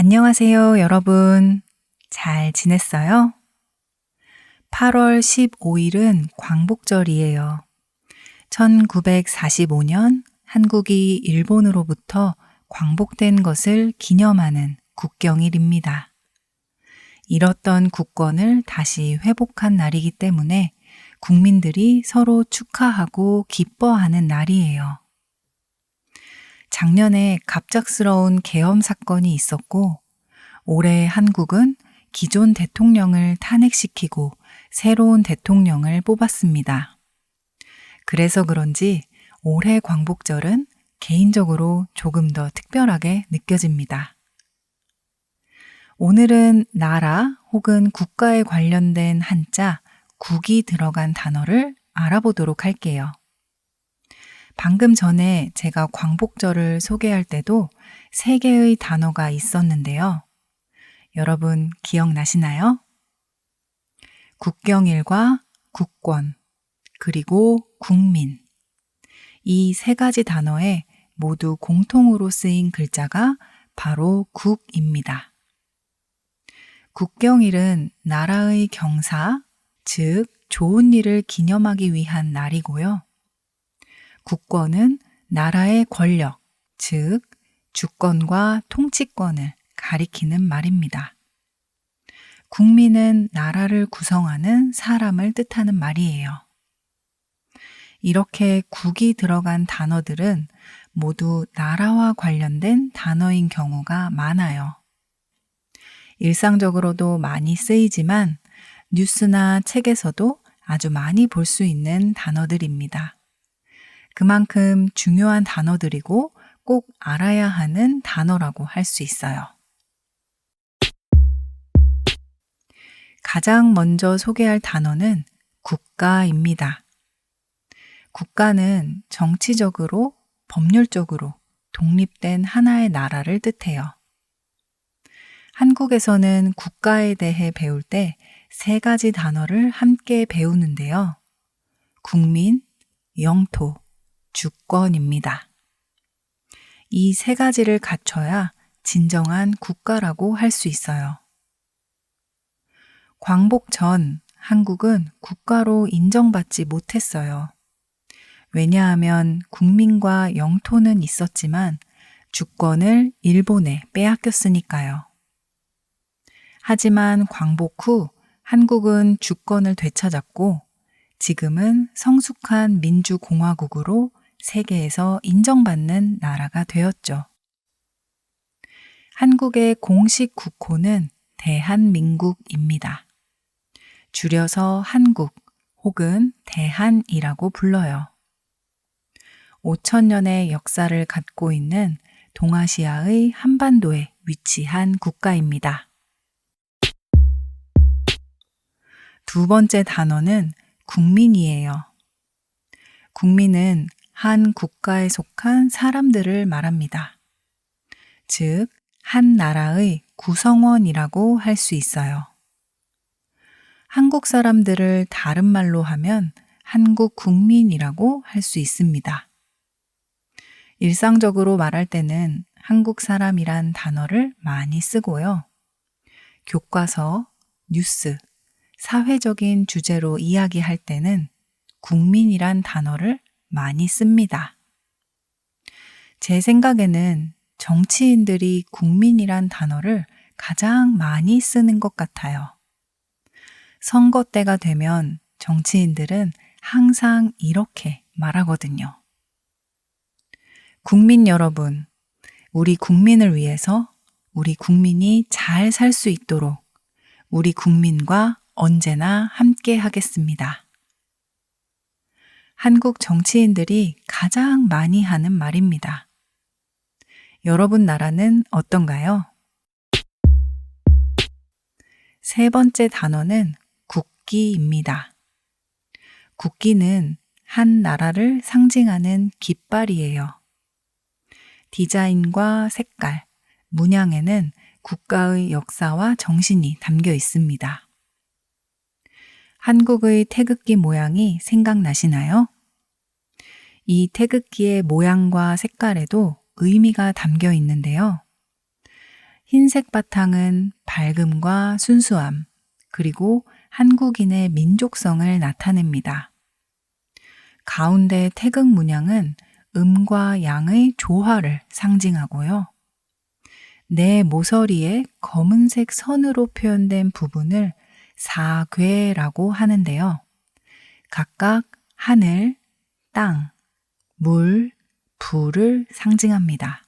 안녕하세요, 여러분. 잘 지냈어요? 8월 15일은 광복절이에요. 1945년 한국이 일본으로부터 광복된 것을 기념하는 국경일입니다. 잃었던 국권을 다시 회복한 날이기 때문에 국민들이 서로 축하하고 기뻐하는 날이에요. 작년에 갑작스러운 계엄 사건이 있었고, 올해 한국은 기존 대통령을 탄핵시키고 새로운 대통령을 뽑았습니다. 그래서 그런지 올해 광복절은 개인적으로 조금 더 특별하게 느껴집니다. 오늘은 나라 혹은 국가에 관련된 한자, 국이 들어간 단어를 알아보도록 할게요. 방금 전에 제가 광복절을 소개할 때도 3개의 단어가 있었는데요. 여러분 기억나시나요? 국경일과 국권, 그리고 국민. 이 3가지 단어에 모두 공통으로 쓰인 글자가 바로 국입니다. 국경일은 나라의 경사, 즉 좋은 일을 기념하기 위한 날이고요. 국권은 나라의 권력, 즉 주권과 통치권을 가리키는 말입니다. 국민은 나라를 구성하는 사람을 뜻하는 말이에요. 이렇게 국이 들어간 단어들은 모두 나라와 관련된 단어인 경우가 많아요. 일상적으로도 많이 쓰이지만 뉴스나 책에서도 아주 많이 볼 수 있는 단어들입니다. 그만큼 중요한 단어들이고 꼭 알아야 하는 단어라고 할 수 있어요. 가장 먼저 소개할 단어는 국가입니다. 국가는 정치적으로, 법률적으로 독립된 하나의 나라를 뜻해요. 한국에서는 국가에 대해 배울 때 3가지 단어를 함께 배우는데요. 국민, 영토, 주권입니다. 이 3가지를 갖춰야 진정한 국가라고 할 수 있어요. 광복 전 한국은 국가로 인정받지 못했어요. 왜냐하면 국민과 영토는 있었지만 주권을 일본에 빼앗겼으니까요. 하지만 광복 후 한국은 주권을 되찾았고 지금은 성숙한 민주공화국으로 세계에서 인정받는 나라가 되었죠. 한국의 공식 국호는 대한민국입니다. 줄여서 한국 혹은 대한이라고 불러요. 5,000년의 역사를 갖고 있는 동아시아의 한반도에 위치한 국가입니다. 2번째 단어는 국민이에요. 국민은 한 국가에 속한 사람들을 말합니다. 즉, 한 나라의 구성원이라고 할 수 있어요. 한국 사람들을 다른 말로 하면 한국 국민이라고 할 수 있습니다. 일상적으로 말할 때는 한국 사람이란 단어를 많이 쓰고요. 교과서, 뉴스, 사회적인 주제로 이야기할 때는 국민이란 단어를 많이 씁니다. 제 생각에는 정치인들이 국민이란 단어를 가장 많이 쓰는 것 같아요. 선거 때가 되면 정치인들은 항상 이렇게 말하거든요. 국민 여러분, 우리 국민을 위해서 우리 국민이 잘 살 수 있도록 우리 국민과 언제나 함께 하겠습니다. 한국 정치인들이 가장 많이 하는 말입니다. 여러분 나라는 어떤가요? 3번째 단어는 국기입니다. 국기는 한 나라를 상징하는 깃발이에요. 디자인과 색깔, 문양에는 국가의 역사와 정신이 담겨 있습니다. 한국의 태극기 모양이 생각나시나요? 이 태극기의 모양과 색깔에도 의미가 담겨 있는데요. 흰색 바탕은 밝음과 순수함, 그리고 한국인의 민족성을 나타냅니다. 가운데 태극 문양은 음과 양의 조화를 상징하고요. 내 모서리에 검은색 선으로 표현된 부분을 사괴라고 하는데요. 각각 하늘, 땅, 물, 불을 상징합니다.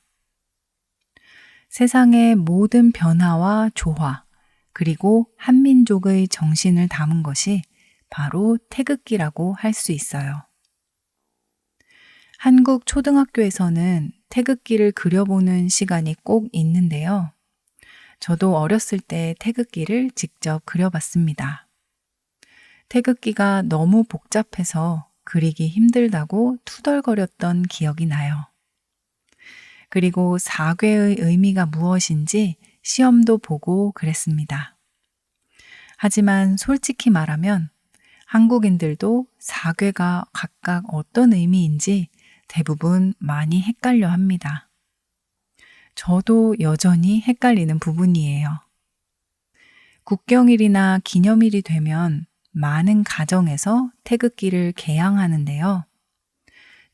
세상의 모든 변화와 조화, 그리고 한민족의 정신을 담은 것이 바로 태극기라고 할 수 있어요. 한국 초등학교에서는 태극기를 그려보는 시간이 꼭 있는데요. 저도 어렸을 때 태극기를 직접 그려봤습니다. 태극기가 너무 복잡해서 그리기 힘들다고 투덜거렸던 기억이 나요. 그리고 사괴의 의미가 무엇인지 시험도 보고 그랬습니다. 하지만 솔직히 말하면 한국인들도 사괴가 각각 어떤 의미인지 대부분 많이 헷갈려 합니다. 저도 여전히 헷갈리는 부분이에요. 국경일이나 기념일이 되면 많은 가정에서 태극기를 개양하는데요.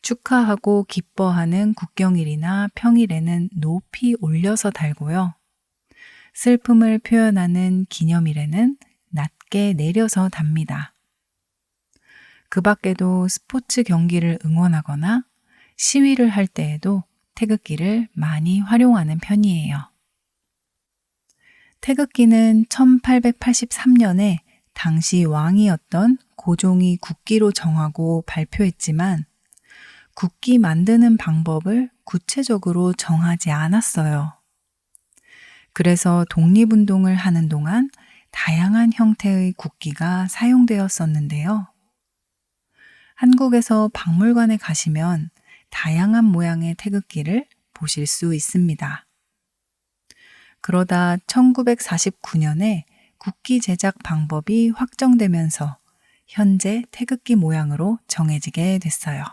축하하고 기뻐하는 국경일이나 평일에는 높이 올려서 달고요. 슬픔을 표현하는 기념일에는 낮게 내려서 답니다. 그 밖에도 스포츠 경기를 응원하거나 시위를 할 때에도 태극기를 많이 활용하는 편이에요. 태극기는 1883년에 당시 왕이었던 고종이 국기로 정하고 발표했지만 국기 만드는 방법을 구체적으로 정하지 않았어요. 그래서 독립운동을 하는 동안 다양한 형태의 국기가 사용되었었는데요. 한국에서 박물관에 가시면 다양한 모양의 태극기를 보실 수 있습니다. 그러다 1949년에 국기 제작 방법이 확정되면서 현재 태극기 모양으로 정해지게 됐어요.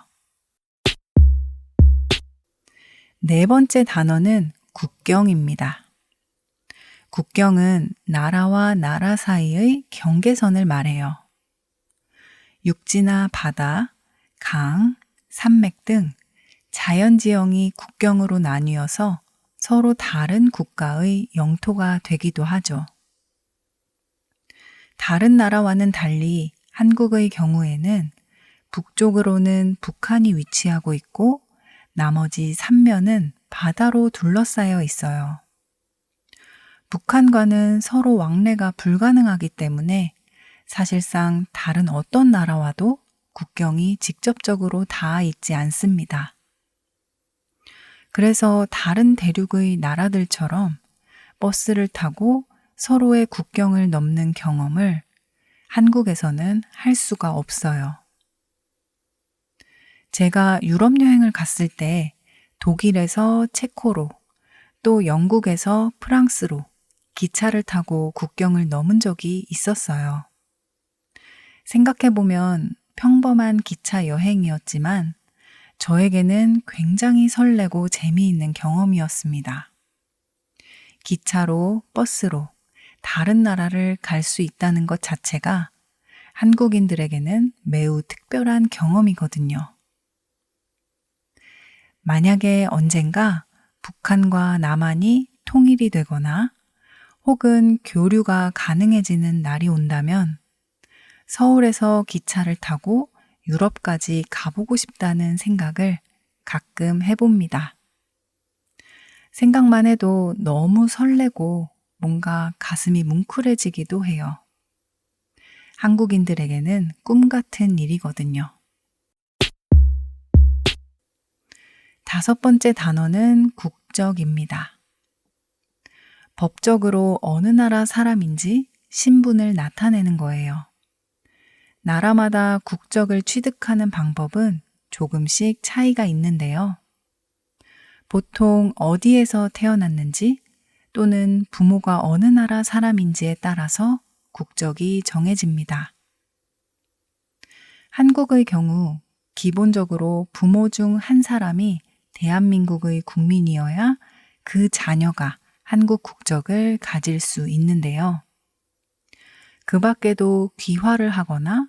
네 번째 단어는 국경입니다. 국경은 나라와 나라 사이의 경계선을 말해요. 육지나 바다, 강, 산맥 등 자연지형이 국경으로 나뉘어서 서로 다른 국가의 영토가 되기도 하죠. 다른 나라와는 달리 한국의 경우에는 북쪽으로는 북한이 위치하고 있고 나머지 3면은 바다로 둘러싸여 있어요. 북한과는 서로 왕래가 불가능하기 때문에 사실상 다른 어떤 나라와도 국경이 직접적으로 닿아 있지 않습니다. 그래서 다른 대륙의 나라들처럼 버스를 타고 서로의 국경을 넘는 경험을 한국에서는 할 수가 없어요. 제가 유럽 여행을 갔을 때 독일에서 체코로 또 영국에서 프랑스로 기차를 타고 국경을 넘은 적이 있었어요. 생각해보면 평범한 기차 여행이었지만 저에게는 굉장히 설레고 재미있는 경험이었습니다. 기차로, 버스로 다른 나라를 갈 수 있다는 것 자체가 한국인들에게는 매우 특별한 경험이거든요. 만약에 언젠가 북한과 남한이 통일이 되거나 혹은 교류가 가능해지는 날이 온다면 서울에서 기차를 타고 유럽까지 가보고 싶다는 생각을 가끔 해봅니다. 생각만 해도 너무 설레고 뭔가 가슴이 뭉클해지기도 해요. 한국인들에게는 꿈 같은 일이거든요. 다섯 번째 단어는 국적입니다. 법적으로 어느 나라 사람인지 신분을 나타내는 거예요. 나라마다 국적을 취득하는 방법은 조금씩 차이가 있는데요. 보통 어디에서 태어났는지 또는 부모가 어느 나라 사람인지에 따라서 국적이 정해집니다. 한국의 경우 기본적으로 부모 중 한 사람이 대한민국의 국민이어야 그 자녀가 한국 국적을 가질 수 있는데요. 그 밖에도 귀화를 하거나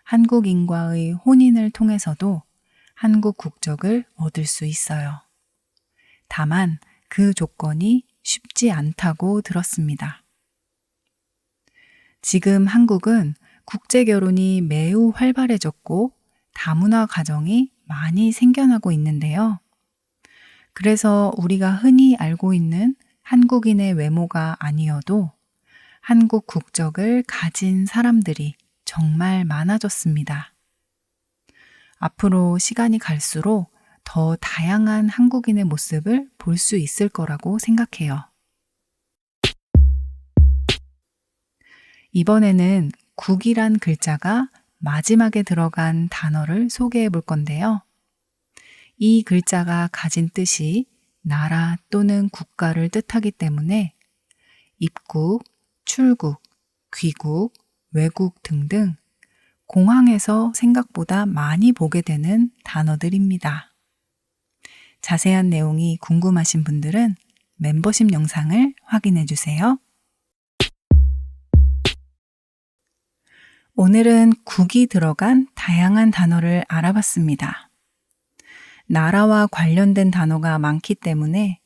한국인과의 혼인을 통해서도 한국 국적을 얻을 수 있어요. 다만 그 조건이 쉽지 않다고 들었습니다. 지금 한국은 국제 결혼이 매우 활발해졌고 다문화 가정이 많이 생겨나고 있는데요. 그래서 우리가 흔히 알고 있는 한국인의 외모가 아니어도 한국 국적을 가진 사람들이 정말 많아졌습니다. 앞으로 시간이 갈수록 더 다양한 한국인의 모습을 볼 수 있을 거라고 생각해요. 이번에는 국이란 글자가 마지막에 들어간 단어를 소개해 볼 건데요. 이 글자가 가진 뜻이 나라 또는 국가를 뜻하기 때문에 입국, 출국, 귀국, 외국 등등 공항에서 생각보다 많이 보게 되는 단어들입니다. 자세한 내용이 궁금하신 분들은 멤버십 영상을 확인해 주세요. 오늘은 국이 들어간 다양한 단어를 알아봤습니다. 나라와 관련된 단어가 많기 때문에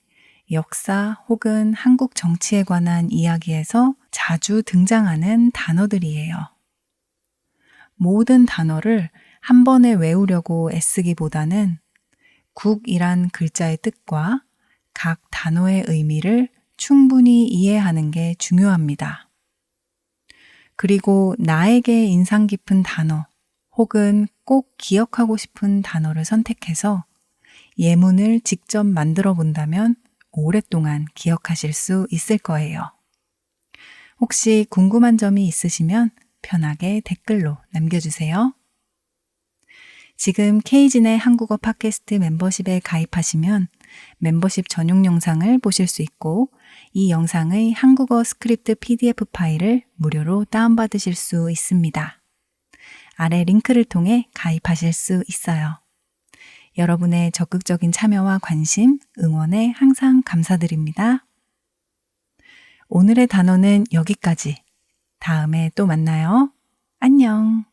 역사 혹은 한국 정치에 관한 이야기에서 자주 등장하는 단어들이에요. 모든 단어를 한 번에 외우려고 애쓰기보다는 국이란 글자의 뜻과 각 단어의 의미를 충분히 이해하는 게 중요합니다. 그리고 나에게 인상 깊은 단어 혹은 꼭 기억하고 싶은 단어를 선택해서 예문을 직접 만들어 본다면 오랫동안 기억하실 수 있을 거예요. 혹시 궁금한 점이 있으시면 편하게 댓글로 남겨주세요. 지금 K진의 한국어 팟캐스트 멤버십에 가입하시면 멤버십 전용 영상을 보실 수 있고 이 영상의 한국어 스크립트 PDF 파일을 무료로 다운받으실 수 있습니다. 아래 링크를 통해 가입하실 수 있어요. 여러분의 적극적인 참여와 관심, 응원에 항상 감사드립니다. 오늘의 단어는 여기까지. 다음에 또 만나요. 안녕.